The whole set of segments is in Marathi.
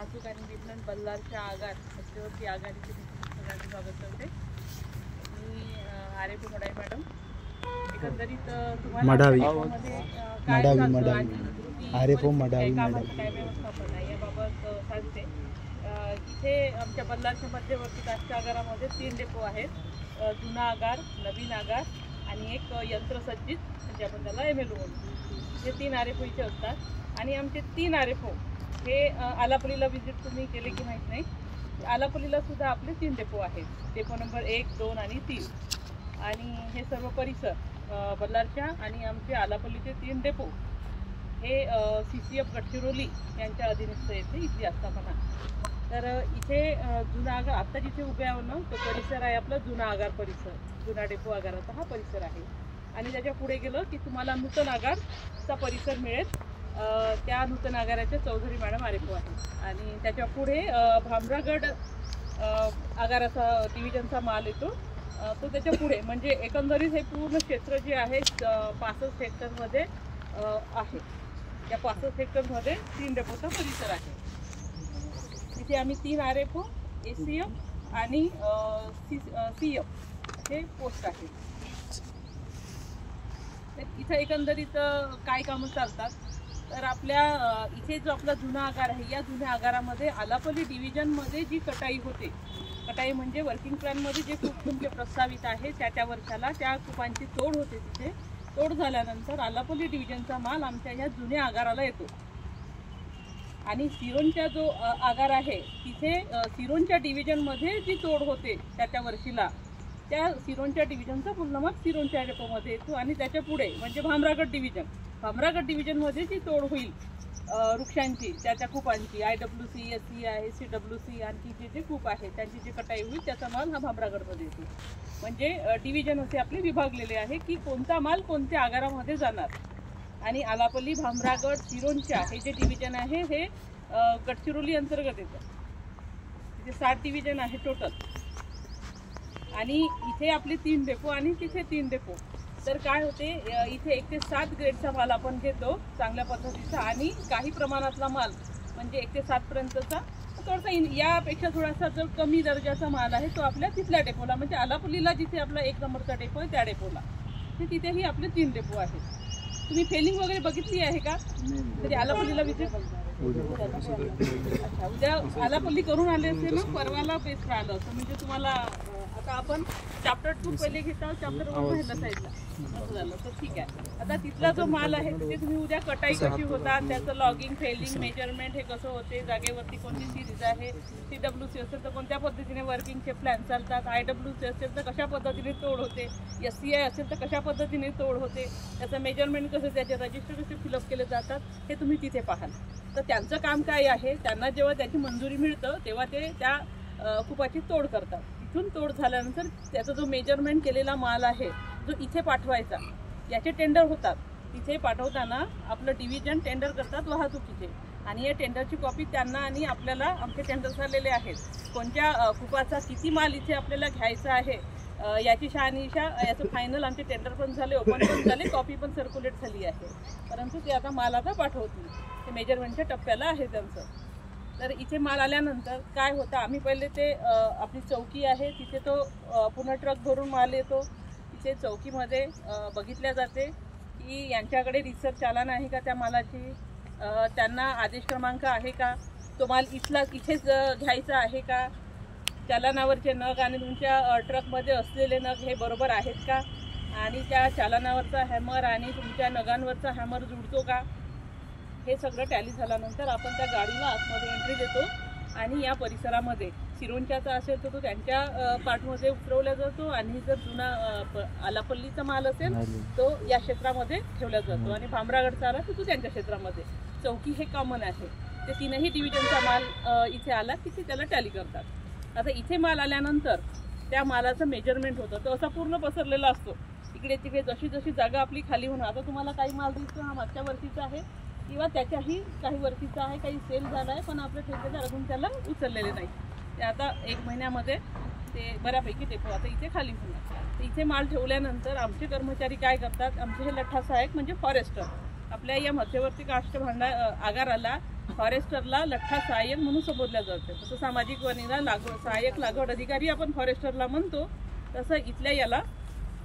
वाहतूक आणि विपणन बल्लारच्या आगार मध्यवर्ती आघाडीचे सगळ्यांचं स्वागत करते. मी आरेफो मडावी मॅडम. एकंदरीत तुम्हाला आरेफो मडावी कामाचं काय व्यवस्थापन आहे याबाबत सांगते. इथे आमच्या बल्लारच्या मध्यवर्ती काष्ट आगारामध्ये 3 डेपो आहेत. जुना आगार, नवीन आगार आणि एक यंत्रसज्जित म्हणजे आपण त्याला MLO म्हणतो. हे 3 आरेफो इथे असतात आणि आमचे 3 आरेफो हे आलापल्लीला व्हिजिट तुम्ही केले की माहीत नाही. आलापल्लीला सुद्धा आपले 3 डेपो आहेत. डेपो नंबर 1, 2 आणि 3. आणि हे सर्व परिसर बल्लारच्या आणि आमचे आलापल्लीचे 3 डेपो हे CCF गडचिरोली यांच्या अधीनस्थ येते इथली आस्थापना. तर इथे जुना आगार आत्ता जिथे उभे आहो ना तो परिसर आहे आपला जुना आगार परिसर. जुना डेपो आगाराचा हा परिसर आहे. आणि त्याच्या पुढे गेलं की तुम्हाला नूतन आगारचा परिसर मिळेल. त्या नूतन आगाराच्या चौधरी मॅडम आरेफो आहे. आणि त्याच्या पुढे भामरागड आगाराचा डिव्हिजनचा माल येतो तो त्याच्या पुढे. म्हणजे एकंदरीत हे पूर्ण क्षेत्र जे आहे 65 हेक्टरमध्ये आहे. या 65 हेक्टरमध्ये 3 डेपोचा परिसर आहे. इथे आम्ही 3 आरेफो, ACF आणि CF हे पोस्ट आहेत. तर इथं एकंदरीत काय कामं चालतात तर आपल्या इथे जो आपला जुना आगार आहे या जुन्या आगारामध्ये आलापल्ली डिव्हिजनमध्ये जी कटाई होते, कटाई म्हणजे वर्किंग प्लॅनमध्ये जे कूप तुमचे प्रस्तावित आहे त्या वर्षाला त्या कुपांची तोड होते. तिथे तोड झाल्यानंतर आलापल्ली डिव्हिजनचा माल आमच्या ह्या जुन्या आगाराला येतो. आणि सिरोंचा जो आगार आहे तिथे सिरोंच्या डिव्हिजनमध्ये जी तोड होते त्या वर्षीला त्या सिरोंच्या डिव्हिजनचा पूर्ण माल सिरोंच्या डेपोमध्ये येतो. आणि त्याच्या पुढे म्हणजे भामरागड डिव्हिजनमध्ये जी तोड होईल वृक्षांची त्या कुपांची IWC, SC, CWC आणखी जे कूप आहे त्यांची जी कटाई होईल त्याचा माल हा भामरागडमध्ये येतो. म्हणजे डिव्हिजन असे आपले विभागलेले आहे की कोणता माल कोणत्या आगारामध्ये जाणार. आणि आलापल्ली, भामरागड, सिरोंचा हे जे डिव्हिजन आहे हे गडचिरोली अंतर्गत येतं. तिथे 7 डिव्हिजन आहे टोटल. आणि इथे आपले 3 डेपो आणि तिथे 3 डेपो. तर काय होते इथे 1 ते 7 ग्रेडचा माल आपण घेतो चांगल्या पद्धतीचा. आणि काही प्रमाणातला माल म्हणजे 1 ते 7 पर्यंतचा थोडासा यापेक्षा थोडासा जो कमी दर्जाचा माल आहे तो आपल्या तिथल्या डेपोला म्हणजे आलापल्लीला जिथे आपला 1 नंबरचा डेपो आहे त्या डेपोला तिथेही आपले 3 डेपो आहेत. तुम्ही फेलिंग वगैरे बघितली आहे का? तरी आलापल्लीला विजिट अच्छा उद्या आलापल्ली करून आले असेल ना परवाला बेस्ट राहिलं असं. म्हणजे तुम्हाला आता आपण चॅप्टर 2 पहिले घेत आहोत. चॅप्टर 1 राहिला साईडला असं झालं तर ठीक आहे. आता तिथला जो माल आहे तिथे तुम्ही उद्या कटाई कशी होतात त्याचं लॉगिंग, फेलिंग, मेजरमेंट हे कसं होते, जागेवरती कोणती सिरीज आहे, CWC असेल तर कोणत्या पद्धतीने वर्किंगचे प्लॅन चालतात, IWC असेल तर कशा पद्धतीने तोड होते, SCI असेल तर कशा पद्धतीने तोड होते, त्याचं मेजरमेंट कसं, त्याचे रजिस्टर कसे फिलअप केले जातात हे तुम्ही तिथे पाहाल. तर त्यांचं काम काय आहे, त्यांना जेव्हा त्याची मंजुरी मिळतं तेव्हा ते त्या कुपाची तोड करतात. तिथून तोड झाल्यानंतर त्याचा जो मेजरमेंट केलेला माल आहे जो इथे पाठवायचा याचे टेंडर होतात. तिथे पाठवताना आपलं डिव्हिजन टेंडर करतात वाहतुकीचे. आणि या टेंडरची कॉपी त्यांना आणि आपल्याला आमचे टेंडर झालेले आहेत. कोणत्या कुपाचा किती माल इथे आपल्याला घ्यायचा आहे याची शहानिशा याचं फायनल आमचे टेंडर पण झाले, ओपन पण झाले, कॉपी पण सर्क्युलेट झाली आहे. परंतु ते आता माल आता पाठवतील. ते मेजरमेंटच्या टप्प्याला आहे त्यांचं. तर इथे माल आल्यानंतर काय होतं आम्ही पहिले ते आपली चौकी आहे तिथे तो पूर्ण ट्रक भरून माल येतो. तिथे चौकीमध्ये बघितल्या जाते की यांच्याकडे रिसर्च चालन आहे का त्या मालाची, त्यांना आदेश क्रमांक आहे का, तो माल इथेच घ्यायचा आहे का, चालनावरचे नग आणि तुमच्या ट्रकमध्ये असलेले नग हे बरोबर आहेत का, आणि त्या चालनावरचा हॅमर आणि तुमच्या नगांवरचा हॅमर जुळतो का, हे सगळं टॅली झाल्यानंतर आपण त्या गाडीला आतमध्ये एंट्री देतो. आणि या परिसरामध्ये सिरोंचाचा असेल तर तो त्यांच्या पार्टमध्ये उतरवला जातो. आणि जर जुना आलापल्लीचा माल असेल तो या क्षेत्रामध्ये ठेवला जातो. आणि भामरागडचा आला तर तो त्यांच्या क्षेत्रामध्ये. चौकी हे कॉमन आहे. ते 3ही डिव्हिजनचा माल इथे आला की ते त्याला टॅली करतात. आता इथे माल आल्यानंतर त्या मालाचं मेजरमेंट होतं. तो असा पूर्ण पसरलेला असतो इकडे तिकडे जशी जशी जागा आपली खाली होणार. आता तुम्हाला काही माल दिसतो हा मागच्या वर्षीचा आहे किंवा त्याच्याही काही वर्षीचा आहे, काही सेल झाला आहे पण आपले ठेकेदार अजून त्याला उचललेले नाही. ते आता 1 महिन्यामध्ये ते बऱ्यापैकी डेपो आता इथे खाली होणार. तर इथे माल ठेवल्यानंतर आमचे कर्मचारी काय करतात, आमचे हे लठ्ठा सहाय्यक म्हणजे फॉरेस्टर आपल्या या मध्यवर्ती काष्ट भांडार आगाराला फॉरेस्टरला लठ्ठा सहाय्यक म्हणून संबोधल्या जाते. जसं सामाजिक वनीला सहाय्यक लागवड अधिकारी आपण फॉरेस्टरला म्हणतो, तसं इथल्या याला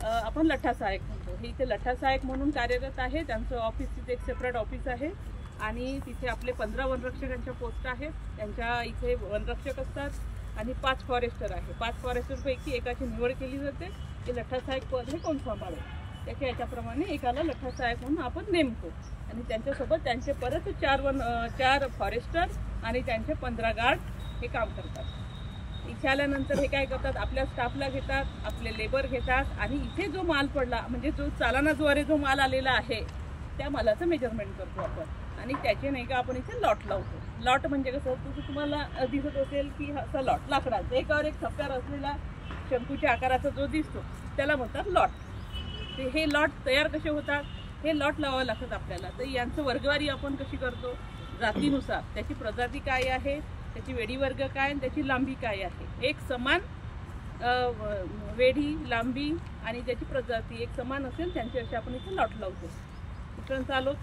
आपण लठ्ठा सहाय्यक म्हणतो. हे इथे लठ्ठा सहाय्यक म्हणून कार्यरत आहे. त्यांचं ऑफिस तिथे एक सेपरेट ऑफिस आहे आणि तिथे आपले 15 वनरक्षकांच्या पोस्ट आहेत. त्यांच्या इथे वनरक्षक असतात आणि 5 फॉरेस्टर आहे. 5 फॉरेस्टरपैकी एकाची निवड केली जाते की लठ्ठा सहाय्यक पद हे कोण सांभाळेल. त्याच्या याच्याप्रमाणे एकाला लठ्ठा सहाय्यक म्हणून आपण नेमतो आणि त्यांच्यासोबत त्यांचे परत 4 फॉरेस्टर आणि त्यांचे 15 गार्ड हे काम करतात. इथे आल्यानंतर हे काय करतात, आपल्या स्टाफला घेतात, आपले लेबर घेतात आणि इथे जो माल पडला म्हणजे जो चालानाद्वारे जो माल आलेला आहे त्या मालाचं मेजरमेंट करतो आपण आणि त्याचे नाही का आपण इथे लॉट लावतो. लॉट म्हणजे कसं, तसं तुम्हाला दिसत असेल की असा लॉट लाकडाचा एकावर एक थप्प्यावर असलेला शंकूच्या आकाराचा जो दिसतो त्याला म्हणतात लॉट. ते हे लॉट तयार कसे होतात, हे लॉट लावावं लागतात आपल्याला. तर यांचं वर्गवारी आपण कशी करतो, जातीनुसार त्याची प्रजाती काय आहे, त्याची वेडी वर्ग काय आणि त्याची लांबी काय आहे. एक समान वेढी लांबी आणि त्याची प्रजाती एक समान असेल त्यांची अशी आपण इथे लॉट लावतो. कुठून चालू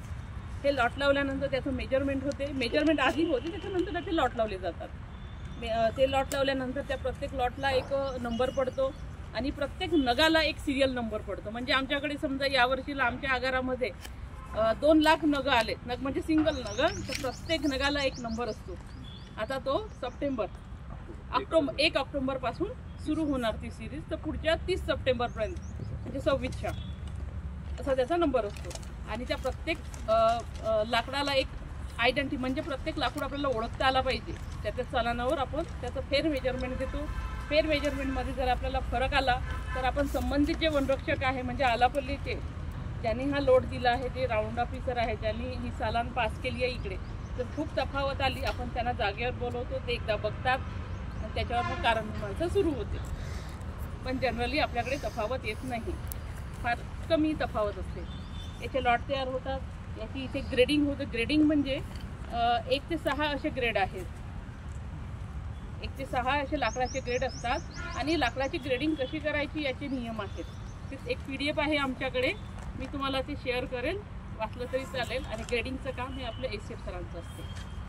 हे लॉट लावल्यानंतर त्याचं मेजरमेंट होते. मेजरमेंट आधी होते त्याच्यानंतर त्याचे लॉट लावले जातात. ते लॉट लावल्यानंतर त्या प्रत्येक लॉटला एक नंबर पडतो आणि प्रत्येक नगाला एक सिरियल नंबर पडतो. म्हणजे आमच्याकडे समजा यावर्षीला आमच्या आगारामध्ये 2 लाख नग आले, नग म्हणजे सिंगल नग, तर प्रत्येक नगाला एक नंबर असतो. आता तो ऑक्टोबर 1 ऑक्टोबरपासून सुरू होणार ती सिरीज, तर पुढच्या 30 सप्टेंबरपर्यंत म्हणजे 26 असा त्याचा नंबर असतो. आणि त्या प्रत्येक लाकडाला एक आयडेंटिटी म्हणजे प्रत्येक लाकूड आपल्याला ओळखता आला पाहिजे. त्याच्या चलानावर आपण त्याचं फेर मेजरमेंट घेतो. फेर मेजरमेंटमध्ये जर आपल्याला फरक आला तर आपण संबंधित जे वनरक्षक आहे म्हणजे आलापल्लीचे ज्यांनी हा लोड दिला आहे, ते राऊंड ऑफिसर आहे ज्यांनी ही चालान पास केली आहे इकडे, तर खूप तफावत आली आपण त्यांना जागेवर बोलवतो, ते एकदा बघतात आणि त्याच्यावर मग कारण मीमांसा सुरू होते. पण जनरली आपल्याकडे तफावत येत नाही, फार कमी तफावत असते. याचे लॉट तयार होतात, याची इथे ग्रेडिंग होतं. ग्रेडिंग म्हणजे 1 ते 6 असे ग्रेड आहेत. 1 ते 6 असे लाकडाचे ग्रेड असतात आणि लाकडाची ग्रेडिंग कशी करायची याचे नियम आहेत. ते एक PDF आहे आमच्याकडे, मी तुम्हाला ते शेअर करेल, वाचलं तरी चालेल. आणि ग्रेडिंगचं काम हे आपलं ACF सरांचं असते.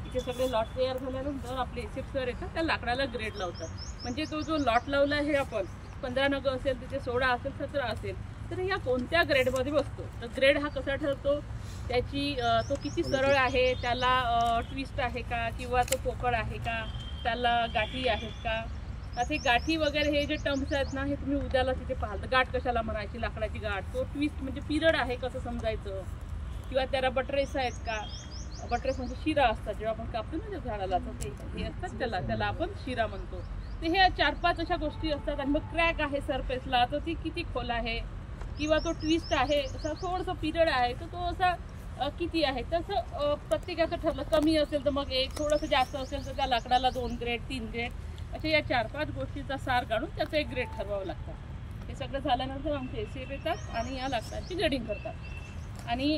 इथे सगळे लॉट तयार झाल्यानंतर आपले ACF सर येतात, त्या लाकडाला ग्रेड लावतात. म्हणजे तो जो लॉट लावला आहे आपण 15 नग असेल, तिथे 16 असेल, 17 असेल, तर ह्या कोणत्या ग्रेडमध्ये बसतो. तर ग्रेड हा कसा ठरतो, त्याची तो किती सरळ आहे, त्याला ट्विस्ट आहे का किंवा तो पोकळ आहे का, त्याला गाठी आहेत का. आता गाठी वगैरे हे जे टर्म्स आहेत ना, हे तुम्ही उद्याला तिथे पाहाल. तर गाठ कशाला म्हणायची, लाकडाची गाठ. तो ट्विस्ट म्हणजे पिरियड आहे कसं समजायचं, किंवा त्याला बटरेस आहेत का. बटरेस म्हणजे शिरा असतात जेव्हा आपण कापतो ना त्या झाडाला, तर ते हे असतात त्याला आपण शिरा म्हणतो. तर ह्या 4-5 अशा गोष्टी असतात. आणि मग क्रॅक आहे सरफेसला, तर ती किती खोल आहे, किंवा तो ट्विस्ट आहे असा थोडंसं पिरियड आहे तर तो असा किती आहे. तसं प्रत्येकाचं ठरलं, कमी असेल तर मग 1, थोडंसं जास्त असेल तर त्या लाकडाला 2 ग्रेड 3 ग्रेड अशा या 4-5 गोष्टीचा सार काढून त्याचं एक ग्रेड ठरवावं लागतं. हे सगळं झाल्यानंतर आमचे ACF येतात आणि या लाकडाची ग्रेडिंग करतात. आणि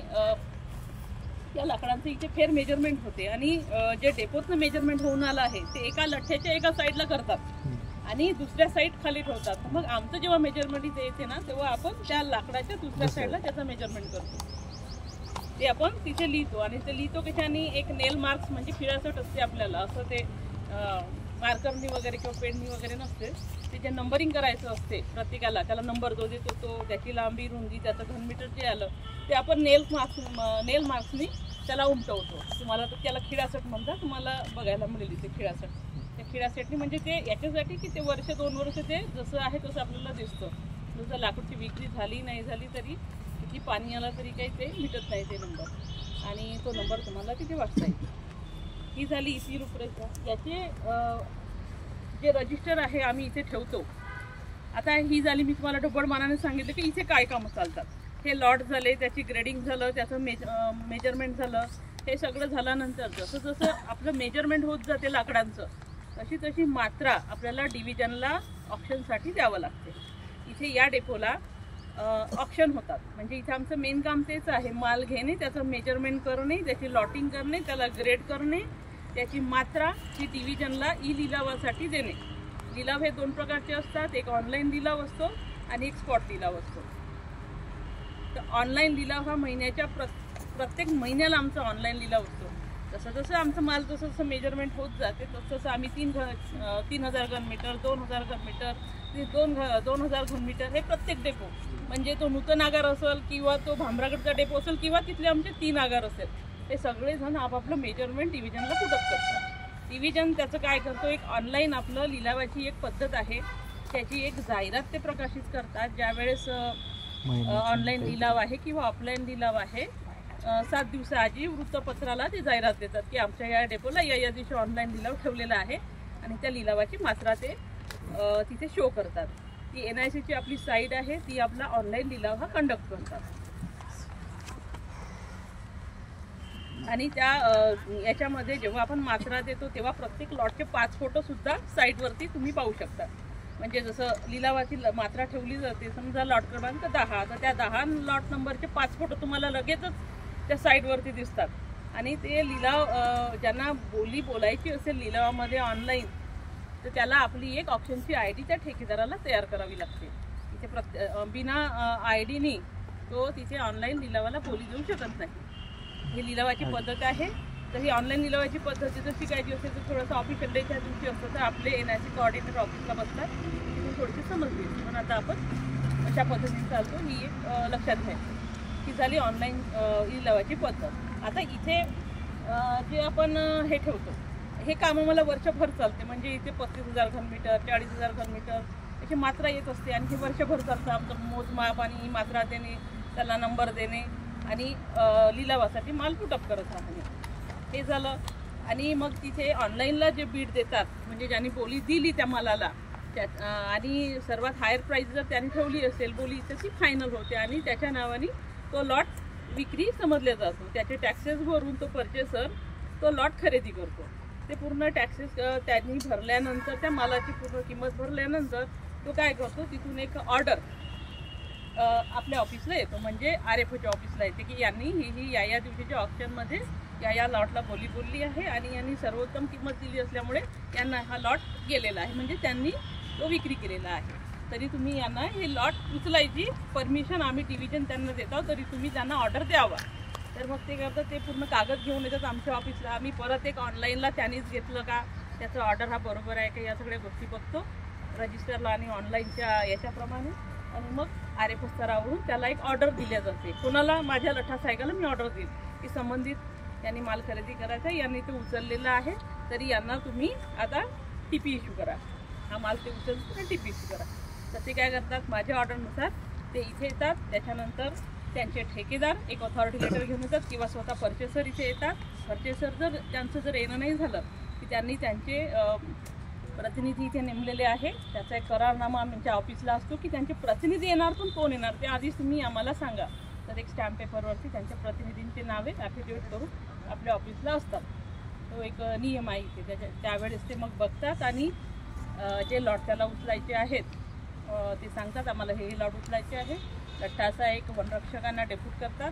या लाकडांचं इथे फेर मेजरमेंट होते. आणि जे डेपोतनं मेजरमेंट होऊन आलं आहे ते एका लठ्ठ्याच्या एका साईडला करतात आणि दुसऱ्या साईड खाली ठेवतात. मग आमचं जेव्हा मेजरमेंट इथे येते ना, तेव्हा आपण त्या लाकडाच्या दुसऱ्या साईडला त्याचं मेजरमेंट करतो. ते आपण तिथे लिहितो. आणि ते लिहितो कशाने, एक नेल मार्क्स म्हणजे फिरासट असते आपल्याला, असं ते मार्करनी वगैरे किंवा पेननी वगैरे नसते. ते जे नंबरिंग करायचं असते प्रत्येकाला, त्याला नंबर जो देतो तो, त्याची लांबी रुंदी, त्याचं घनमीटर जे आलं ते आपण नेल मार्क्सनी त्याला उमटवतो. तुम्हाला तर त्याला खिळासट म्हणतात, तुम्हाला बघायला मिळेल इथे खिळासट. त्या खिळासटनी म्हणजे ते याच्यासाठी की ते 1-2 वर्ष ते जसं आहे तसं आपल्याला दिसतं. जसं लाकूडची विक्री झाली नाही झाली तरी, किती पाणी आलं तरी काही ते मिटत नाही ते नंबर. आणि तो नंबर तुम्हाला तिथे वाचता येईल. ही झाली इथे रूपरेषा. याचे जे रजिस्टर आहे आम्ही इथे ठेवतो. आता ही झाली, मी तुम्हाला ढोबळमानाने सांगितलं की इथे काय कामं चालतात. हे लॉट झाले, त्याची ग्रेडिंग झालं, त्याचं मेजरमेंट झालं. हे सगळं झाल्यानंतर जसं जसं आपलं मेजरमेंट होत जाते लाकडांचं, तशी तशी मात्रा आपल्याला डिव्हिजनला ऑप्शनसाठी द्यावं लागते. इथे या डेपोला ऑप्शन होतात. म्हणजे इथे आमचं मेन काम तेच आहे, माल घेणे, त्याचं मेजरमेंट करणे, त्याची लॉटिंग करणे, त्याला ग्रेड करणे, त्याची मात्रा ही डिव्हिजनला लिलावासाठी देणे. लिलाव हे 2 प्रकारचे असतात, एक ऑनलाईन लिलाव असतो आणि एक स्पॉट लिलाव असतो. तर ऑनलाईन लिलाव हा महिन्याच्या प्रत्येक महिन्याला आमचा ऑनलाईन लिलाव असतो. तसं जसं आमचं माल जसं जसं मेजरमेंट होत जाते तसं तसं आम्ही 3000 घनमीटर, 2000 घनमीटर, 2000 घनमीटर हे प्रत्येक डेपो, म्हणजे तो नूतन आगार असेल किंवा तो भामरागडचा डेपो असेल किंवा तिथले आमचे 3 आगार असेल, ते सगळेजण आपापलं मेजरमेंट डिव्हिजनला पुटअप करतात. डिव्हिजन त्याचं काय करतो, एक ऑनलाईन आपलं लिलावाची एक पद्धत आहे, त्याची एक जाहिरात ते प्रकाशित करतात. ज्यावेळेस ऑनलाईन लिलाव आहे किंवा ऑफलाईन लिलाव आहे 7 दिवसाआधी वृत्तपत्राला ते जाहिरात देतात की आमच्या या डेपोला या दिवशी ऑनलाईन लिलाव ठेवलेला आहे आणि त्या लिलावाची मात्रा ते तिथे शो करतात. ती NICची आपली साईट आहे, ती आपला ऑनलाईन लिलाव हा कंडक्ट करतात. आणि त्या याच्यामध्ये जेव्हा आपण मात्रा देतो तेव्हा प्रत्येक लॉटचे 5 फोटोसुद्धा साईटवरती तुम्ही पाहू शकता. म्हणजे जसं लिलावाची मात्रा ठेवली जाते, समजा लॉट क्रमांक 10, तर त्या 10 लॉट नंबरचे 5 फोटो तुम्हाला लगेचच त्या साईटवरती दिसतात. आणि ते लिलाव ज्यांना बोलायची असेल लिलावामध्ये ऑनलाईन, तर त्याला आपली एक ऑप्शनची ID त्या ठेकेदाराला तयार करावी लागते. तिथे बिना IDनी तो तिथे ऑनलाईन लिलावाला बोली देऊ शकत नाही. ही लिलावाची पद्धत आहे. तर ही ऑनलाईन लिलावाची पद्धती जर शिकायची असेल तर थोडंसं ऑफिशियल डेच्या दिवशी असतं तर आपले NIC कोऑर्डिनेटर ऑफिसला बसतात, तिथून थोडीशी समजली. पण आता आपण अशा पद्धतीने चालतो, ही एक लक्षात घ्यायची की झाली ऑनलाईन लिलावाची पद्धत. आता इथे जे आपण हे ठेवतो हे कामं मला वर्षभर चालते. म्हणजे इथे 35,000 घनमीटर, 40,000 घनमीटर याची मात्रा येत असते आणि हे वर्षभर चालतं आमचं मोजमाप आणि मात्रा देणे, त्याला नंबर देणे आणि लिलावासाठी माल पुटअप करत राहणे, हे झालं. आणि मग तिथे ऑनलाईनला जे बीड देतात, म्हणजे ज्यांनी बोली दिली त्या मालाला आणि सर्वात हायर प्राईस जर त्यांनी ठेवली असेल बोली, तर ती फायनल होते आणि त्याच्या नावाने तो लॉट विक्री समजला जातो. त्याचे टॅक्सेस भरून तो परचेसर तो लॉट खरेदी करतो. ते पूर्ण टॅक्सेस त्यांनी भरल्यानंतर, त्या मालाची पूर्ण किंमत भरल्यानंतर तो काय करतो, तिथून एक ऑर्डर आपल्या ऑफिसला येतो, म्हणजे RFOच्या ऑफिसला येते की यांनी ही या दिवशीच्या ऑप्शनमध्ये या लॉटला बोलली आहे आणि यांनी सर्वोत्तम किंमत दिली असल्यामुळे यांना हा लॉट गेलेला आहे, म्हणजे त्यांनी तो विक्री केलेला आहे. तरी तुम्ही यांना हे लॉट उचलायची परमिशन आम्ही डिव्हिजन त्यांना देतो, तरी तुम्ही त्यांना ऑर्डर द्यावा. तर मग ते करतात, ते पूर्ण कागद घेऊन येतात आमच्या ऑफिसला. आम्ही परत एक ऑनलाईनला त्यांनीच घेतलं का, त्याचं ऑर्डर हा बरोबर आहे का, या सगळ्या गोष्टी बघतो रजिस्टरला आणि ऑनलाईनच्या याच्याप्रमाणे. आणि मग RFO स्तरावरून त्याला एक ऑर्डर दिल्या जाते. कोणाला, माझ्या लठा सायकलला मी ऑर्डर देईल की संबंधित यांनी माल खरेदी करायचा, यांनी ते उचललेला आहे, तरी यांना तुम्ही आता TP इश्यू करा. हा माल ते उचलतो आणि TP इश्यू करा. तर ते काय करतात, माझ्या ऑर्डरनुसार ते इथे येतात. त्याच्यानंतर त्यांचे ठेकेदार एक ऑथॉरिटी लेटर घेऊन येतात किंवा स्वतः परचेसर इथे येतात. परचेसर जर त्यांचं जर येणं नाही झालं की त्यांनी त्यांचे प्रतिनिधी इथे नेमलेले आहे, त्याचा एक करारनामा आमच्या ऑफिसला असतो की त्यांचे प्रतिनिधी येणार, पण कोण येणार ते आधीच तुम्ही आम्हाला सांगा. तर एक स्टॅम्प पेपरवरती त्यांच्या प्रतिनिधींचे नावे ॲफिडेविट करून आपल्या ऑफिसला असतात. तो एक नियम आहे इथे. त्यावेळेस ते मग बघतात आणि जे लॉट त्याला उचलायचे आहेत ते सांगतात आम्हाला हे लॉट उचलायचे आहे. लठ्ठाचा एक वनरक्षकांना डेप्यूट करतात.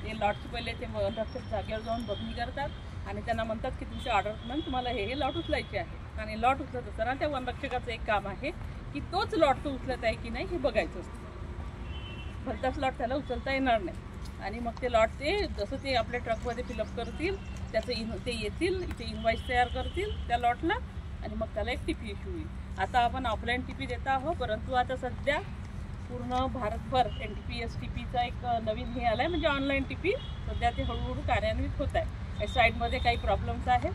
ते लॉटचे पहिले ते वनरक्षक जागेवर जाऊन बघणी करतात आणि त्यांना म्हणतात की तुमच्या ऑर्डरप्रमाणे तुम्हाला हे लॉट उचलायचे आहे. आणि लॉट उचलत असताना त्या वनरक्षकाचं एक काम आहे की तोच लॉट तो उचलत आहे की नाही हे बघायचं असतं. भलताच लॉट त्याला उचलता येणार नाही. आणि मग ते लॉट ते जसं ते आपल्या ट्रकमध्ये फिलअप करतील, त्याचं ते येतील इथे इनवॉइस तयार करतील त्या लॉटला आणि मग त्याला एक TP इश्यू होईल. आता आपण ऑफलाईन TP देता आहोत, परंतु आता सध्या पूर्ण भारतभर NTPS TPचा एक नवीन हे आला आहे, म्हणजे ऑनलाईन TP सध्या ते हळूहळू कार्यान्वित होत आहे. साईटमध्ये काही प्रॉब्लेम्स आहेत,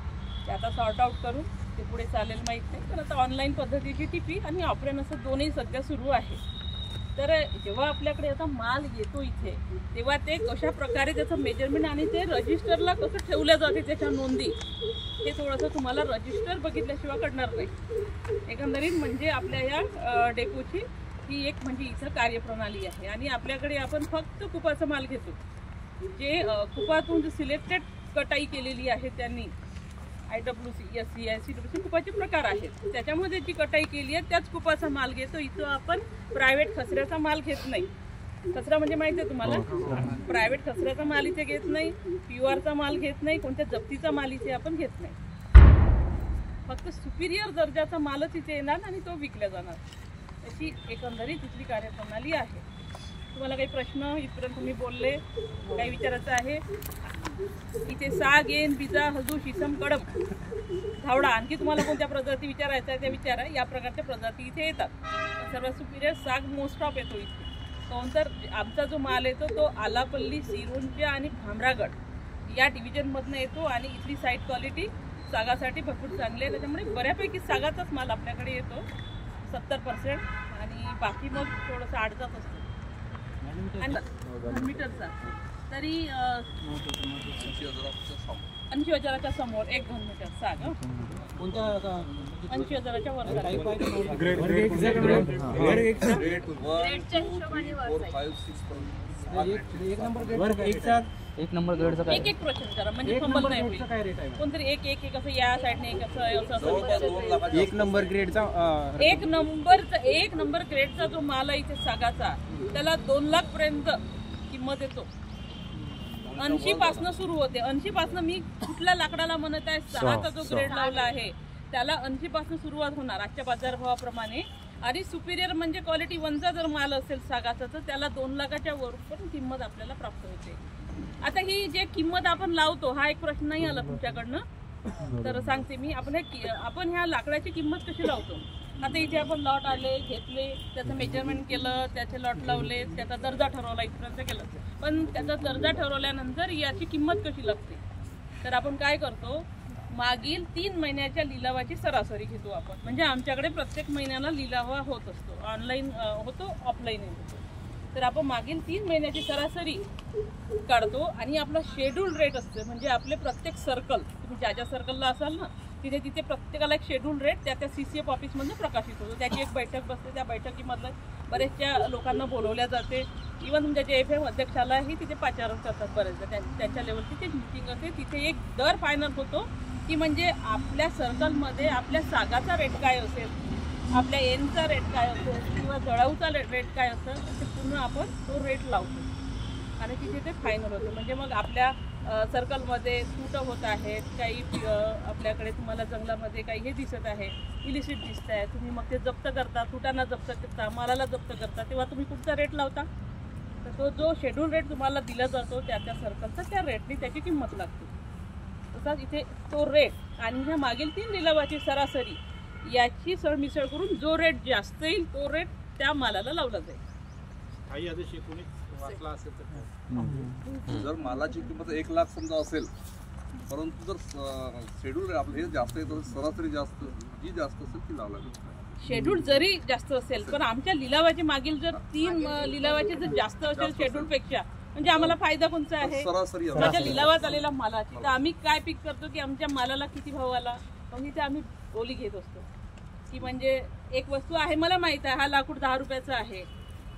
ते आता सॉर्ट आऊट करून ते पुढे चालेल माहीत नाही. पण आता ऑनलाईन पद्धतीची TP आणि ऑफलाईन असं दोन्ही सध्या सुरू आहे. तर जेव्हा आपल्याकडे आता माल येतो इथे, तेव्हा ते कशा प्रकारे त्याचं मेजरमेंट आणि ते रजिस्टरला कसं ठेवलं जाते त्याच्या नोंदी, हे थोडंसं तुम्हाला रजिस्टर बघितल्याशिवाय कळणार नाही. एकंदरीत म्हणजे आपल्या या डेपोची ही एक म्हणजे इथं कार्यप्रणाली आहे. आणि आपल्याकडे आपण फक्त कुपाचा माल घेतो. जे कुपातून जे सिलेक्टेड कटाई केलेली आहे त्यांनी IWC, SC, ICWC कुपाचे प्रकार आहेत, त्याच्यामध्ये जी कटाई केली आहे त्याच कुपाचा माल घेतो. इथं आपण प्रायव्हेट खसऱ्याचा माल घेत नाही. खसरा म्हणजे माहिती आहे तुम्हाला, प्रायव्हेट खसऱ्याचा माल इथे घेत नाही, PURचा माल घेत नाही, कोणत्या जप्तीचा माल इथे आपण घेत नाही. फक्त सुपिरियर दर्जाचा मालच इथे येणार आणि तो विकला जाणार. अशी एकंदरीत तिथली कार्यप्रणाली आहे. तुम्हाला काही प्रश्न इथपर्यंत तुम्ही बोलले, काही विचारायचं आहे? इथे साग, येन, बिजा, हजू, शिसम, कडम, धावडा, आणखी तुम्हाला कोणत्या प्रजाती विचारायच्या आहे त्या विचारा. या प्रकारच्या प्रजाती इथे येतात. सर्वात सुपिरियर साग मोस्ट ऑफ येतो इथे. नंतर आमचा जो माल येतो तो आलापल्ली, सिरोंचा आणि भामरागड या डिव्हिजनमधनं येतो आणि इथली साईड क्वालिटी सागासाठी भरपूर चांगली आहे. त्याच्यामुळे बऱ्यापैकी सागाचाच माल आपल्याकडे येतो 70% आणि बाकी मग थोडंसं अडचत असतो. आणि मीटरचा तरी 80,000च्या समोर 1 घन मीटर साग. 80,000च्या वर एक नंबर ग्रेडचा काय? एक क्वेश्चन करा म्हणजे फंबल नाही होईल. कोणतरी एक असं या साईडने एक असं एक नंबर ग्रेडचा एक नंबर ग्रेडचा जो माल आहे इथे सागाचा त्याला 2 लाख पर्यंत किंमत येतो. 80 पासून सुरू होते. 80 पासून मी कुठल्या लाकडाला म्हणत आहे 6चा जो ग्रेड लावला आहे त्याला 80 पासून सुरुवात होणार आजच्या बाजारभावाप्रमाणे. आणि सुपिरियर म्हणजे क्वालिटी 1चा जर माल असेल सागाचा तर त्याला 2 लाखाच्या वर पण किंमत आपल्याला प्राप्त होते. आता ही जे किंमत आपण लावतो हा एक प्रश्न नाही आला तुमच्याकडनं तर सांगते मी. आपण ह्या लाकडाची किंमत कशी लावतो. आता इथे आपण लॉट आले, घेतले, त्याचं मेजरमेंट केलं, त्याचे लॉट लावले, त्याचा दर्जा ठरवला, इथपर्यंत केलं. पण त्याचा दर्जा ठरवल्यानंतर याची किंमत कशी लागते तर आपण काय करतो मागील 3 महिन्याच्या लिलावाची सरासरी घेतो आपण. म्हणजे आमच्याकडे प्रत्येक महिन्याला लिलावा होत असतो. ऑनलाईन होतो, ऑफलाईनही होतो. तर आपण मागील 3 महिन्याची सरासरी काढतो आणि आपला शेड्यूल रेट असते. म्हणजे आपले प्रत्येक सर्कल तुम्ही ज्या सर्कलला असाल ना तिथे प्रत्येकाला एक शेड्यूल रेट त्या CCF ऑफिसमधून प्रकाशित होतो. त्याची एक बैठक बसते. त्या बैठकीमधलं बरेचशा लोकांना बोलवल्या जाते. इव्हन तुमच्या जे FM अध्यक्षालाही तिथे पाचारण करतात बरेचदा. त्यांच्या लेवलची ती मीटिंग असते. तिथे एक दर फायनल होतो की म्हणजे आपल्या सर्कलमध्ये आपल्या सागाचा रेट काय असेल, आपल्या एनचा रेट काय असेल किंवा जळाऊचा रेट काय असेल ते पूर्ण आपण तो रेट लावतो आणि तिथे ते फायनल होतं. म्हणजे मग आपल्या सर्कलमध्ये तूट होत आहेत, काही आपल्याकडे तुम्हाला जंगलामध्ये काही हे दिसत आहे, इलिसिट दिसत आहे, तुम्ही मग ते जप्त करता, तुटांना जप्त करता, मालाला जप्त करता, तेव्हा तुम्ही कुठचा रेट लावता तर तो जो शेड्यूल रेट तुम्हाला दिला जातो त्या सर्कलचा त्या रेटने त्याची किंमत लागते. तसाच इथे तो रेट आणि ह्या मागील 3 लिलावाची सरासरी याची सरमिसळ करून जो रेट जास्त येईल तो रेट त्या मालाला लावला जाईल. जर मालाची किंमत 1 लाख समजा असेल परंतु जर शेड्यूल रेट आपलं हे जास्त येतं सरासरी जास्त जी जास्त असेल ती लावला जाईल. शेड्यूल जरी जास्त असेल पण आमच्या लिलावाचे मागील जर 3 लिलावाचे जर जास्त असेल शेड्यूल पेक्षा म्हणजे आम्हाला फायदा कोणता आहे सरासरी माझ्या लिलावात आलेला मालाची. तर आम्ही काय पिक करतो की आमच्या मालाला किती भाव आला मग इथे आम्ही बोली घेत असतो की म्हणजे एक वस्तू आहे मला माहित आहे हा लाकूड 10 रुपयाचा आहे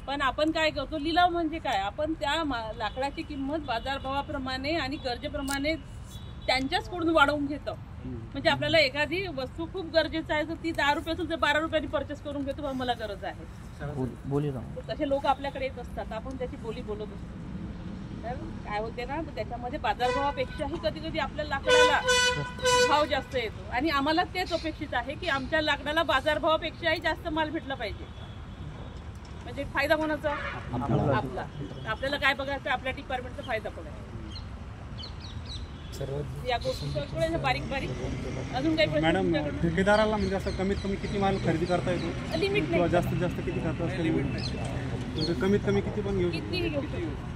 पण आपण काय करतो लिलाव म्हणजे काय आपण त्या लाकडाची किंमत बाजारभावाप्रमाणे आणि गरजेप्रमाणे त्यांच्याचकडून वाढवून घेतो. म्हणजे आपल्याला एखादी वस्तू खूप गरजेचं आहे तर ती 10 रुपयातून जर 12 रुपयांनी परचेस करून घेतो मला गरज आहे. तसे लोक आपल्याकडे येत असतात आपण त्याची बोली बोलत असतो. तर काय होते ना तर त्याच्यामध्ये बाजारभावापेक्षाही कधी कधी आपल्या लाकडाला भाव जास्त येतो आणि आम्हाला तेच अपेक्षित आहे की आमच्या लाकडाला बाजारभावापेक्षाही जास्त माल भेटला पाहिजे. म्हणजे फायदा कोणाचा आपला. आपल्याला काय बघायचं आपल्या डिपार्टमेंटचा फायदा पण आहे. या गोष्टी सगळ्या बारीक बारीक अजून काही प्रश्न मॅडम ठेकेदाराला म्हणजे असं कमीत कमी किती माल खरेदी करता येतो लिमिट किंवा जास्तीत जास्त किती करता असेल म्हणजे कमीत कमी किती पण घेऊ किती घेऊ शकतो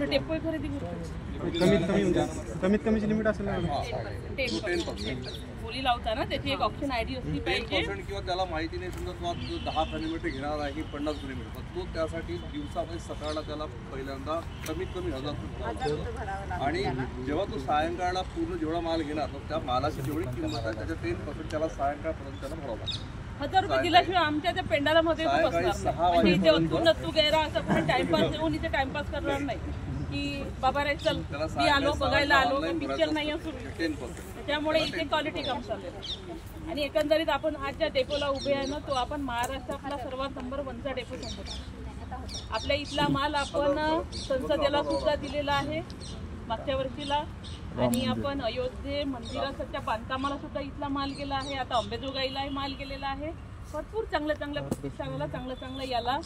डेपो खरेदी करतो कमीत कमी म्हणजे कमीत कमीची लिमिट असेल ना 10% बोली लावताना त्याची एक ऑप्शन आयडी असली पाहिजे 10% किंवा त्याला माहिती नाही समजा तो आज 10 किलोमीटर घेणार आहे की 50 किलोमीटर तर तो त्यासाठी दिवसामध्ये सकाळला त्याला पहिल्यांदा कमीत कमी 1000 रुपये आणि जेव्हा तो सायंकाळला पूर्ण जेवढा माल घेणार तर त्या मालाची जेवढी किंमत आहे त्याच्या 10% त्याला सायंकाळपर्यंत त्याला भरावं लागतं. 1000 रुपये दिल्याशिवाय आमच्या त्या पेंडाला मध्ये म्हणजे इथे तू नतू गैरा असं कोणी टाइमपास देऊन इथे टाइमपास करणार नाही की बाबा रे चल मी आलो बघायला आलो पिक्चर नाही असू त्याच्यामुळे इथे क्वालिटी कम चालू आहे. आणि एकंदरीत आपण आज ज्या डेपोला उभे आहे ना तो आपण महाराष्ट्रातला सर्वात नंबर 1चा डेपो समजतो. आपल्या इथला माल आपण संसदेला सुद्धा दिलेला आहे मागच्या वर्षीला आणि आपण अयोध्ये मंदिराच्या बांधकामाला सुद्धा इथला माल गेला आहे. आता अंबेजोगाईलाही माल गेलेला आहे. भरपूर चांगल्या चांगल्या प्रतिष्ठानाला चांगलं याला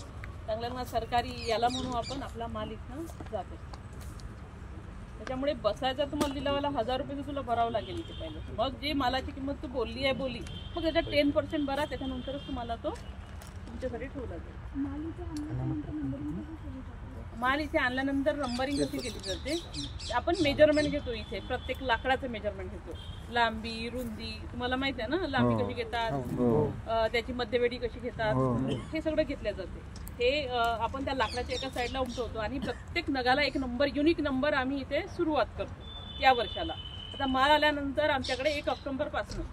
चांगल्या सरकारी याला म्हणून आपण आपला माल इथनं जातो. त्याच्यामुळे बसायचा तुम्हाला लिलावाला 1000 रुपये तुला भरावं लागेल इथे पहिलं. मग जे मालाची किंमत तू बोलली मग त्याच्यात 10% भरा, त्याच्यानंतरच तुम्हाला तो तुमच्यासाठी ठेवला जाईल. माल इथे आणल्यानंतर नंबरिंग कशी केली जाते, आपण मेजरमेंट घेतो इथे, प्रत्येक लाकडाचं मेजरमेंट घेतो, लांबी रुंदी तुम्हाला माहिती आहे ना, लांबी कशी घेतात, त्याची मध्यवेडी कशी घेतात, हे सगळं घेतलं जाते. हे आपण त्या लाकडाच्या एका साईडला उमटवतो आणि प्रत्येक नगाला एक नंबर, युनिक नंबर आम्ही इथे सुरुवात करतो या वर्षाला. आता माल आल्यानंतर आमच्याकडे 1 ऑक्टोबरपासून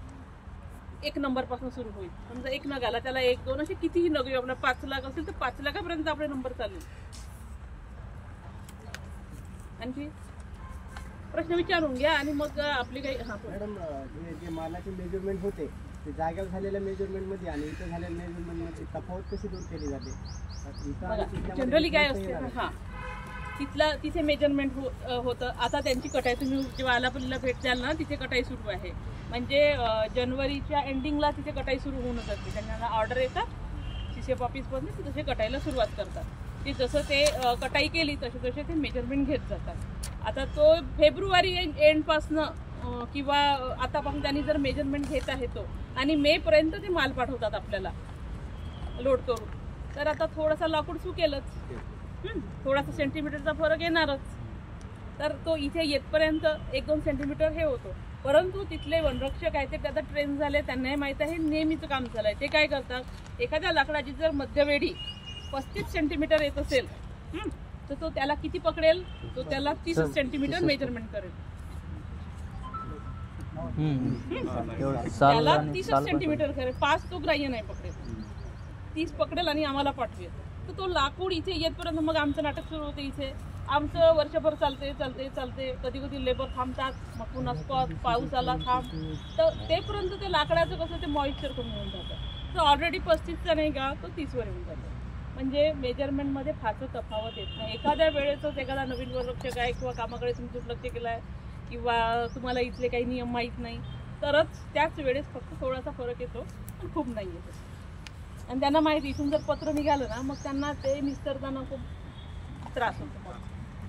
1 नंबरपासून सुरू होईल. समजा 1 नगाला त्याला 1 2 असे कितीही नग येऊ, आपला 5 लाख असेल तर 5 लाखापर्यंत आपले नंबर चालू. आणखी प्रश्न विचारून घ्या आणि मग आपली काही. हा मॅडम, जे मालाचे मेजरमेंट होते ते जागेवर झालेल्या मेजरमेंट मध्ये आणि इथं झालेल्या मेजरमेंट मध्ये तफावत कशी दूर केली जाते? जनरली काय असते, हा तिथे मेजरमेंट होतं. आता त्यांची कटाई तुम्ही जेव्हा आलापल्लीला भेट द्याल ना, तिथे कटाई सुरू आहे. म्हणजे जानेवारीच्या एंडिंगला तिथे कटाई सुरू होऊन जाते. त्यांना ऑर्डर येतात सीसीएफ ऑफिसमध्ये, ते तसे कटाईला सुरुवात करतात. ते जसं ते कटाई केली तसे ते मेजरमेंट घेत जातात. आता तो फेब्रुवारी एंडपासनं किंवा आतापासून त्यांनी जर मेजरमेंट घेत आहे तो आणि मेपर्यंत ते माल पाठवतात आपल्याला लोड करून, तर आता थोडासा लाकूड सुकेलच, थोडासा सेंटीमीटरचा फरक येणारच. तर तो इथे येतपर्यंत 1-2 सेंटीमीटर हे होतो. परंतु तिथले वनरक्षक आहेत ते आता ट्रेन झाले, त्यांनाही माहीत आहे नेहमीचं काम झालं आहे. ते काय करतात, एखाद्या लाकडाची जर मध्यवेडी 35 सेंटीमीटर येत असेल तर तो त्याला किती पकडेल, तो त्याला 30 सेंटीमीटर मेजरमेंट करेल. त्याला 30 सेंटीमीटर करेल, 5 तो ग्राह्य नाही पकडेल, 30 पकडेल आणि आम्हाला पाठवेल. तर तो लाकूड इथे येतपर्यंत मग आमचं नाटक सुरू होते. इथे आमचं वर्षभर चालते. कधी कधी लेबर थांबतात, मग पुन्हा स्पॉट पाऊस आला थांब, तर तेपर्यंत ते लाकडाचं कसं ते मॉइश्चर कमी होऊन जातं. तर ऑलरेडी 35चा नाही का, तो 30वर येऊन जातो. म्हणजे मेजरमेंटमध्ये फारसं तफावत येत नाही. एखाद्या वेळेसच एखादा नवीन वनरक्षक आहे किंवा कामाकडे तुम्ही दुर्लक्ष केलं आहे किंवा तुम्हाला इथले काही नियम माहीत नाही, तरच त्याच वेळेस फक्त थोडासा फरक येतो, पण खूप नाही येतो. आणि त्यांना माहिती इथून जर पत्र निघालं ना, मग त्यांना ते निस्तरताना खूप त्रास होतो,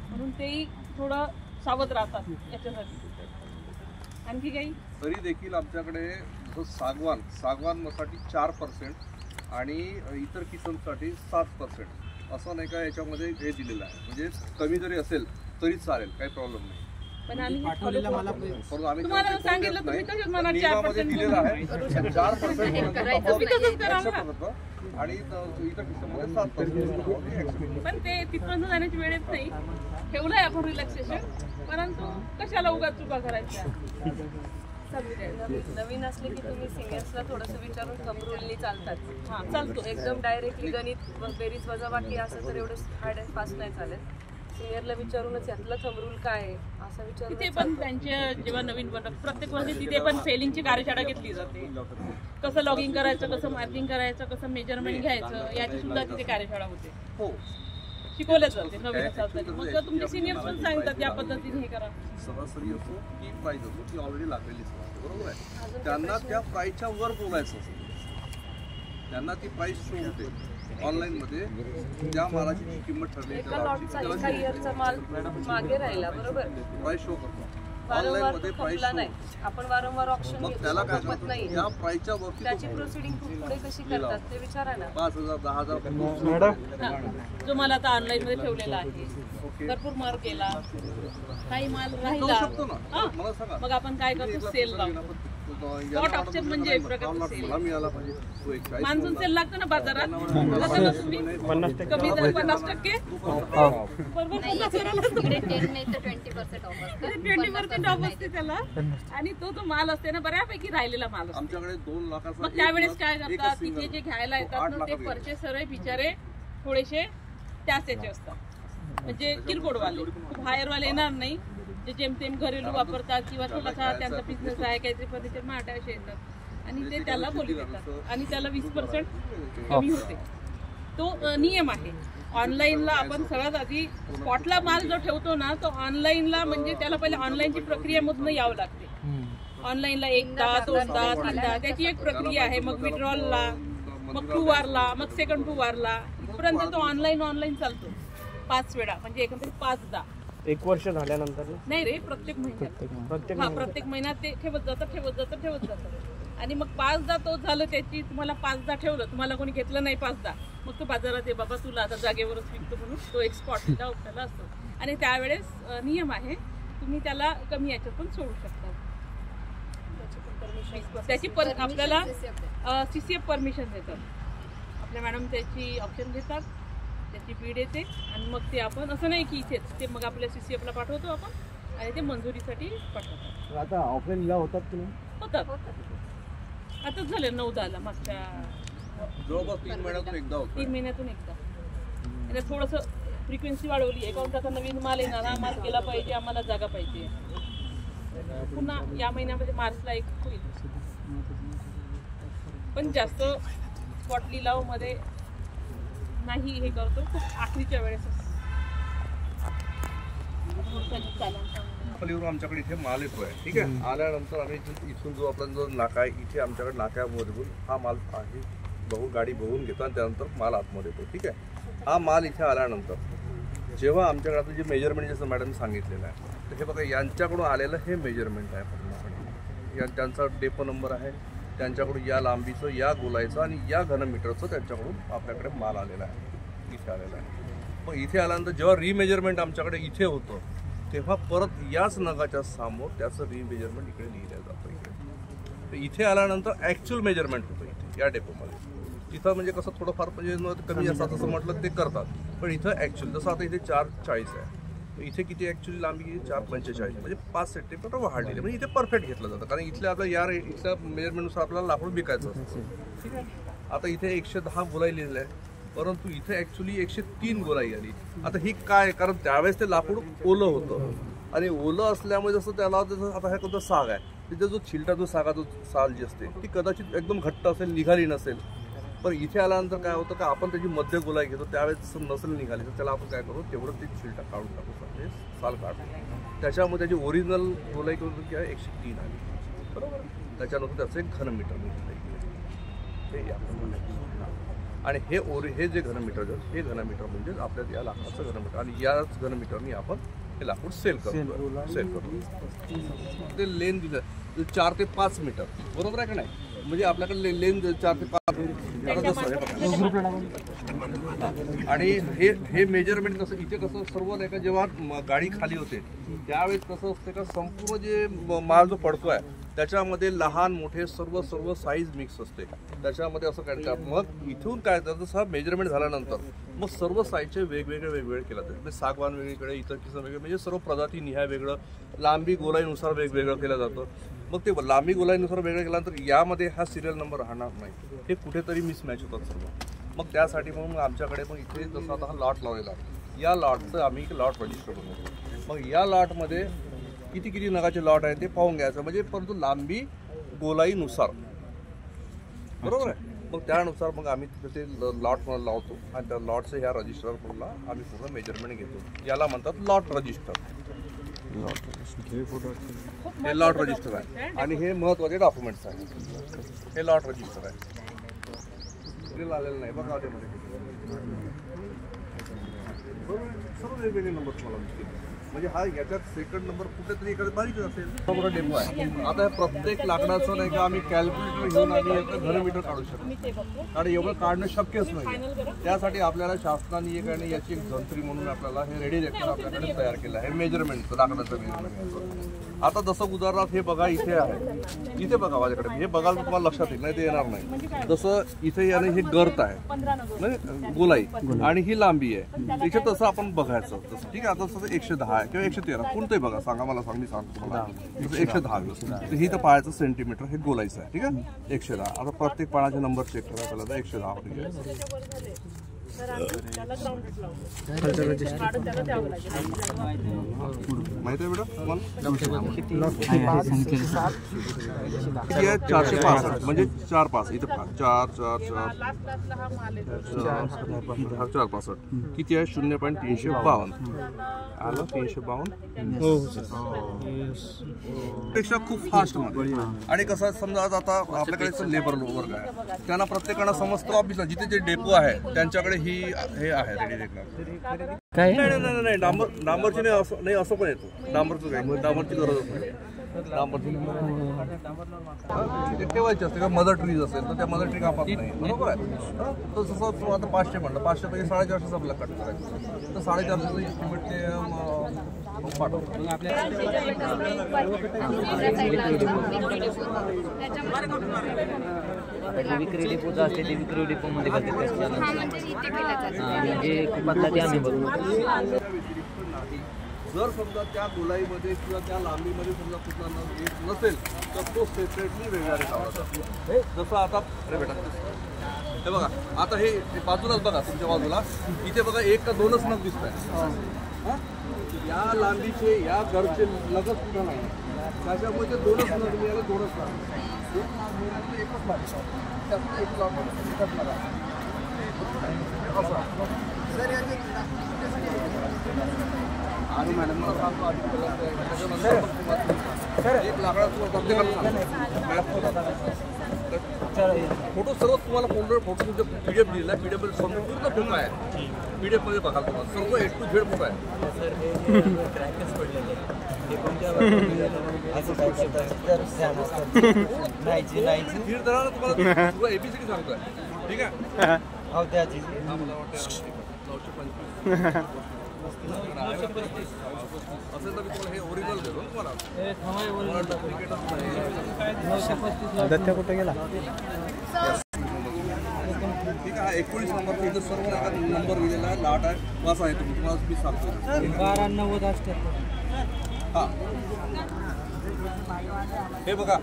म्हणून तेही थोडं सावध राहतात याच्यासाठी. आणखी काही? तरी देखील आमच्याकडे सागवानसाठी 4% आणि इतर किसमसाठी 7%, असं नाही का याच्यामध्ये हे दिलेलं आहे. म्हणजे कमी जरी असेल तरी चालेल, काही प्रॉब्लेम नाही. पण आम्ही आम्ही तुम्हाला सांगितलं, तुम्ही तसंच म्हणा 4% दिलेलं आहे. 4% आणि इतर किसममध्ये 7%. पण ते तिथपर्यंत जाण्याची वेळ येत नाही. ठेवलंय आपण रिलॅक्सेशन, परंतु कशाला उगाच चुका करायच्या. नवीन असले की तुम्ही सिनियर्सला थोडंसं विचारून थंब चालतात. हा चालतो. एकदम डायरेक्टली गणित बेरीज वजाबाकी असं तर एवढं हार्ड अँड फास्ट नाही चालेल. सिनियरला विचारूनच यातलं थंब रूल काय आहे असं विचारून. तिथे पण त्यांच्या जेव्हा नवीन प्रत्येक वर्षी तिथे पण फेलिंगची कार्यशाळा घेतली जाते. कसं लॉगिंग करायचं, कसं मार्किंग करायचं, कसं मेजरमेंट घ्यायचं, याची सुद्धा तिथे कार्यशाळा होते. हो, शिकवल्या जाते नवीन असाल. मग तुमचे सिनियर्स पण सांगतात या पद्धतीने हे करा. सरासरी असो की प्राईस असो ती ऑलरेडी लागलेली असते, बरोबर आहे. त्यांना त्या प्राईसच्या वर बोलायचं असतं, त्यांना ती प्राईस शो होते ऑनलाईनमध्ये. त्या मालाची जी किंमत ठरली एका लॉटचा एका इयरचा माल मागे राहिला, बरोबर, प्राईस शो करतो वारंवार ऑनलाईनमध्ये. तो प्राईस खपला नाही. आपण वारंवार ऑप्शन मग घेतो, त्याला काय खपत नाही. त्या प्राईसच्या वरती त्याची प्रोसिडिंग पुढे कशी करतात ते विचारा ना. 5,000 10,000 मॅडम, जो मला आता ऑनलाईन मध्ये ठेवलेला आहे, भरपूर मार्क केला, काही माल राहिला, शकतो ना. मला सांगा, मग आपण काय करतो, सेल लावतो. लॉट ऑप्शन म्हणजे एक प्रकारचं सेल. मला मिळाला पाहिजे तो एक चाळीस मान्सून सेल लागतो ना बाजारात, जाता ना तुम्ही कमी दर 50%, बरोबर 20% ऑफ असते त्याला. आणि तो माल असते ना बऱ्यापैकी राहिलेला माल असतो. आमच्याकडे 2 लाखाचा. मग त्यावेळेस काय करतात, तिथे जे घ्यायला येतात ना ते परचेसर बिचारे थोडेसे त्याच याचे असतात, म्हणजे किरकोळवाले, खूप हायरवाले येणार नाही. जे जेमतेम घरेलू वापरतात किंवा थोडासा त्यांचा बिझनेस आहे, काहीतरी फर्निचर मार्ट असे येतात आणि ते त्याला बोली देतात आणि त्याला 20% कमी होते. तो नियम आहे. ऑनलाईनला आपण सगळ्यात आधी स्पॉटला माल जो ठेवतो ना, तो ऑनलाईनला म्हणजे त्याला पहिले ऑनलाईनची प्रक्रियेमधून यावं लागते. ऑनलाईनला 1दा 2दा 3दा त्याची एक प्रक्रिया आहे. मग विड्रॉलला, मग 2 वारला, मग सेकंड 2 वारला, इथपर्यंत तो ऑनलाईन चालतो 5 वेळा, म्हणजे एकंदरीत 5दा. 1 वर्ष झाल्यानंतर ना? नाही रे, प्रत्येक महिन्यात. हा, प्रत्येक महिन्यात ते ठेवत जातं आणि मग 5दा तो झालं त्याची, तुम्हाला 5दा ठेवलं, तुम्हाला कोणी घेतलं नाही 5दा, मग तो बाजारात बाबा तुला आता जागेवरच विकतो म्हणून तो एक स्पॉट आपल्याला असतो. आणि त्यावेळेस नियम आहे, तुम्ही त्याला कमी याच्यात पण सोडू शकता. त्याची आपल्याला CCF परमिशन देतात आपल्या मॅडम, त्याची ऑप्शन देतात, त्याची बीड येते आणि मग ते आपण असं नाही की इथेच, ते मग आपल्या CCF ला पाठवतो आपण आणि ते मंजुरीसाठी पाठवतात. आता ऑफलाईन लिलाव होतात की नाही? होतात. आताच झाले 9-10 मागच्या जवळपास 3 महिन्यातून एकदा होतं. 3 महिन्यातून एकदा. आणि थोडंसं फ्रिक्वेन्सी वाढवली आहे, कारण त्याचा नवीन माल येणार, हा माल केला पाहिजे, आम्हाला जागा पाहिजे. पुन्हा या महिन्यामध्ये मार्चला एक होईल, पण जास्त स्पॉट लिलाव मध्ये नाही हे करतो, खूप आखरीच्या वेळेस. आमच्याकडे इथे माल येतोय, ठीक आहे. आल्यानंतर आम्ही इथून जो आपला जो नाका आहे, इथे आमच्याकडे नाक्यामधून हा माल आहे गाडी बघून घेतो आणि त्यानंतर माल आतमध्ये येतो, ठीक आहे. हा माल इथे आल्यानंतर जेव्हा आमच्याकडे आता जे मेजरमेंट जसं मॅडम सांगितलेलं आहे, तर हे बघा यांच्याकडून आलेलं हे मेजरमेंट आहे पूर्णपणे. त्यांचा डेपो नंबर आहे, त्यांच्याकडून या लांबीचं, या गोलाईचं आणि या घनमीटरचं त्यांच्याकडून आपल्याकडे माल आलेला आहे, इथे आलेला आहे. मग इथे आल्यानंतर जेव्हा रिमेजरमेंट आमच्याकडे इथे होतं, तेव्हा परत याच नगाच्या समोर त्याचं रिमेजरमेंट इकडे लिहिलं जातं. इकडे इथे आल्यानंतर ॲक्च्युअल मेजरमेंट होतं इथे या डेपोमध्ये. तिथं म्हणजे कसं थोडंफार म्हणजे कमी असतात असं म्हटलं ते करतात, पण इथं ॲक्च्युअल जसं आता इथे 440 आहे, इथे किती ॲक्च्युअली लांबी 445 म्हणजे 5 सेंटीमीटर वाढलेली, म्हणजे इथे परफेक्ट घेतलं जातं, कारण इथल्या आता या इथल्या मेजरमेंटनुसार आपल्याला लाकूड विकायचं असतं, ठीक आहे. आता इथे 110 गोलाई लिहिलं आहे, परंतु इथे ॲक्च्युली 103 गोलाई आली. आता ही काय, कारण त्यावेळेस ते लाकूड ओलं होतं आणि ओलं असल्यामुळे जसं त्याला जसं आता हा कोणता साग आहे, तिथे जो छिलटा जो सागाचा साल जी असते ती कदाचित एकदम घट्ट असेल, निघाली नसेल. पण इथे आल्यानंतर काय होतं का आपण त्याची मध्य गोलाई घेतो, त्यावेळेस जसं नसेल निघाली तर त्याला आपण काय करू, तेवढं ते छिलटा काढून टाकू, म्हणजे साल काढतो. त्याच्यामध्ये त्याची ओरिजिनल गोलाई करून की 103 आली, बरोबर. त्याच्यानंतर त्याचं एक घनमीटर हे आणि हे जे घनमीटर हे घनमीटर म्हणजे आपल्या या लाकडाचं घनमीटर, आणि याच घनमीटरनी आपण हे लाकूड सेल करतो. ते लेन दिलं 4 ते 5 मीटर, बरोबर आहे का नाही. म्हणजे आपल्याकडे लेन 4 ते 5. आणि हे मेजरमेंट कसं इथे कसं सर्व नाही का, जेव्हा गाडी खाली होते त्यावेळेस कसं असते का, संपूर्ण जे माल जो पडतो आहे त्याच्यामध्ये लहान मोठे सर्व साईज मिक्स असते त्याच्यामध्ये, असं काय. मग इथून काय तर जसं मेजरमेंट झाल्यानंतर मग सर्व साईजचे वेगवेगळे केलं जाते. म्हणजे सागवान वेगळीकडे, इतर किस्म वेगळे, म्हणजे सर्व प्रजाती निहाय वेगळं, लांबी गोलाईनुसार वेगवेगळं केलं जातं. मग ते लांबी गोलाईनुसार वेगळं केल्यानंतर यामध्ये हा सिरियल नंबर राहणार नाही, हे कुठेतरी मिसमॅच होतात सर्व. मग त्यासाठी मग आमच्याकडे मग इथे जसं आता हा लॉट लावलेला आहे, या लॉटचं आम्ही लॉट रजिस्टर बनवतो. मग या लॉटमध्ये किती नगाचे लॉट आहे ते पाहून घ्यायचं, म्हणजे परंतु लांबी गोलाईनुसार, बरोबर आहे. मग त्यानुसार मग आम्ही तिथे ते लॉट लावतो आणि त्या लॉटचं ह्या रजिस्टरला आम्ही पूर्ण मेजरमेंट घेतो. याला म्हणतात लॉट रजिस्टर. हे लॉट रजिस्टर आहे आणि हे महत्त्वाचे डॉक्युमेंट्स आहे. हे लॉट रजिस्टर आहे, आलेलं नाही बघा त्यामध्ये सर्व वेगवेगळे नंबर तुम्हाला दिसतील. म्हणजे हा याच्यात सेकंड नंबर कुठेतरी एखादा बारीक असेल, बरोबर डेमो आहे. आता प्रत्येक लाकडाचं नाही का आम्ही कॅल्क्युलेटर घेऊन आम्ही एक घनमीटर काढू शकतो, कारण एवढं काढणं शक्यच नाही. त्यासाठी आपल्याला शासनाने एक आणि याची एक जंत्री म्हणून आपल्याला हे रेडी रेक्टर आपल्याकडे तयार केलं आहे, मेजरमेंटचं, लाकडाचं मेजरमेंट. आता जसं उदाहरणार्थ हे बघा इथे आहे, इथे बघा माझ्याकडे, हे बघायला तुम्हाला लक्षात येईल, नाही ते येणार नाही. जसं इथे याने हे गर्त आहे म्हणजे गोलाई आणि ही लांबी आहे, इथे तसं आपण बघायचं तसं, ठीक आहे. आता तसं 110 आहे किंवा 113 कोणतंही बघा, सांगा मला, मी सांगतो तुम्हाला. जसं 110 ही तर पायाचं सेंटीमीटर हे गोलायचं आहे, ठीक आहे. 110. आता प्रत्येक पाण्याचे नंबर चेक करा, त्याला 110 माहिती आहे बेटा तुम्हाला. किती आहे 465 म्हणजे 4-5 इथं 4-4-4-4-65 किती आहे 0.352 आलं 352 पेक्षा खूप फास्ट मध्ये. आणि कसं समजा आता आपल्याकडे लेबर वर्ग आहे, त्यांना प्रत्येकानं समस्त ऑफिसला जिथे जे डेपो आहे त्यांच्याकडे आपल्याकडे ही हे आहे रेडी रेकनर. काय नाही डांबरची नाही असं पण येतो. डांबरचं काय, डांबरची गरजच नाही. डांबरची ते ठेवायची असते का मदर ट्रीज असेल तर त्या मदर ट्री कापत नाही, बरोबर आहे. तर जसं तो आता 500 म्हणलं, 500 पैकी 450 आपल्याला कट करायचं, तर 450 एस्टिमेट ते पाठवतो. विक्री डिपो जो असते ते विक्री डिपोमध्ये करतात. म्हणजे कुपातला ते आम्ही बघू. जर समजा त्या गोलाईमध्ये किंवा त्या लांबीमध्ये समजा कुठला रेट नसेल तर तो सेपरेटली वेगळा रेट लावला जातो. जसं आता अरे बेटा हे बघा, आता हे बाजूलाच बघा, तुमच्या बाजूला इथे बघा 1 का 2च नग दिसत आहे. या लांबीचे या घरचे लगत सुद्धा नाही, त्याच्यामुळे ते 2च नग मिळाले, 2च लागले. एकच लागतो, त्यात एक आणि मॅडम मला सांगतो आधी एक लाकडा फोटो सर्व तुम्हाला फोटो तुमच्या PDF दिलेला आहे. PDF मध्ये संपूर्ण फोटो आहे, PDF मध्ये बघाल तुम्हाला सर्व A to Z फोटो आहे. तुम्हाला ABCD सांगतोय, ठीक आहे. मला वाटतं 925 असेल तर मी तुम्हाला हे ओरिजिनल देतो तुम्हाला. दत्त्या कुठे गेला? ठीक आहे. 19 नंबर इथं सर्व एका नंबर लिहिलेला आहे, लाट आहे, वास आहे. तुम्हाला मी सांगतो 1290 हां हे बघा,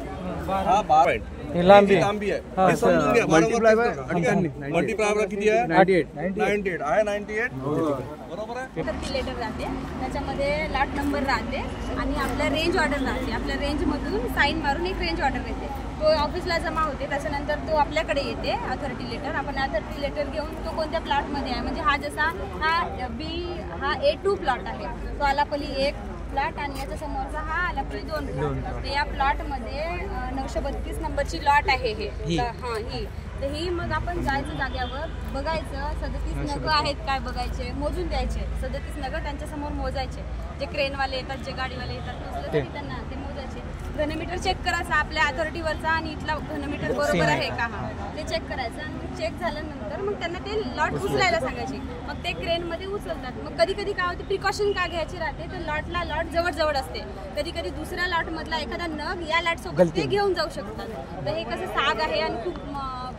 हा 12 लांबी लांबी आहे. हे समजून घ्या. मल्टिप्लाय मल्टिप्लाय किती आहे? 98 आहे. 98 बरोबर आहे. लेटर राहते, त्याच्यामध्ये लॉट नंबर राहते आणि आपल्या रेंज ऑर्डर राहते. आपल्या रेंजमधून साईन मारून एक रेंज ऑर्डर येते, तो ऑफिसला जमा होते. त्याच्यानंतर तो आपल्याकडे येते अथॉरिटी लेटर. आपण अथॉरिटी लेटर घेऊन तो कोणत्या प्लॉटमध्ये आहे, म्हणजे हा जसा हा हा A2 प्लॉट आहे, तो आलापल्ली 1 प्लॉट आणि याच्या समोरचा हा आलापल्ली 2 प्लॉट. तर या प्लॉटमध्ये 932 नंबरची लॉट आहे हे. हां ही तर ही मग आपण जायचं जाग्यावर बघायचं, 37 नग आहेत काय बघायचे, मोजून द्यायचे. 37 नग त्यांच्यासमोर मोजायचे. जे क्रेनवाले येतात, जे गाडीवाले येतात मोजलं तरी त्यांना ते मोजायचे. घनमीटर चेक करायचा आपल्या अथॉरिटीवरचा आणि इथला घनमीटर बरोबर आहे का हा ते चेक करायचं. आणि चेक झाल्यानंतर मग त्यांना ते लॉट उचलायला सांगायचे. मग ते क्रेनमध्ये उचलतात. मग कधी कधी काय होते, प्रिकॉशन काय घ्यायची राहते, तर लॉट जवळ असते. कधी कधी दुसऱ्या लॉटमधला एखादा नग या लॉटसोबत ते घेऊन जाऊ शकतात. तर हे कसं साग आहे आणि खूप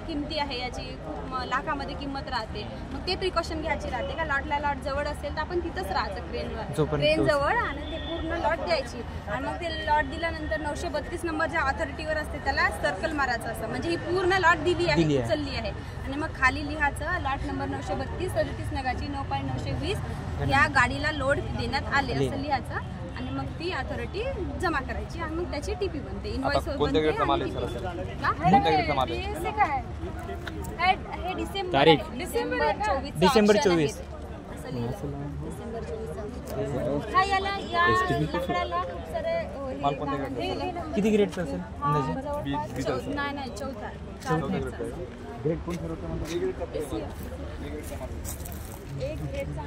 किमती आहे, याची खूप लाखामध्ये किंमत राहते. मग ते प्रिकॉशन घ्यायची राहते का लॉट जवळ असेल तर आपण तिथंच राहायचं क्रेन जवळ आणि ते पूर्ण लॉट द्यायची. आणि मग ते लॉट दिल्यानंतर 932 नंबर ज्या अथॉरिटीवर असते त्याला सर्कल मारायचं असतं, म्हणजे ही पूर्ण लॉट दिली आहे, उचलली आहे. आणि मग खाली लिहायचं लॉट नंबर 932 37 नगाची 9.920 या गाडीला लोड देण्यात आले असं लिहायचं. आणि मग ती अथॉरिटी जमा करायची आणि मग त्याची टीपी बनते, इनवॉइस बनते. हे डिसेंबर 24 असं लिहिलं. डिसेंबर 24 हा याला या लाकडाला खूप सारे किती ग्रेडचं असेल? नाही चौथा ग्रेड कोण ठरवतो? एक ग्रेडचा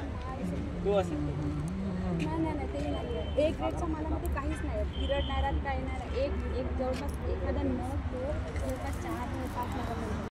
नाही ते नाही. एक ग्रेडच्या मालामध्ये काहीच नाही, पिरियड नाही राहत, काही नाही. एक जवळपास एखादा 9 जवळपास 4 5 लाखापर्यंत